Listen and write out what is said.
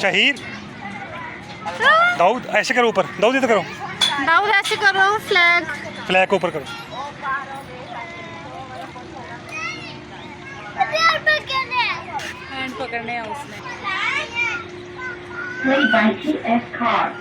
शहीर दाऊद ऐसे करो ऊपर, दाऊद इधर करो, दाऊद ऐसे करो, फ्लैग फ्लैग को ऊपर करो। हैंड पकड़ने हैं उसने। Played by TS Cards.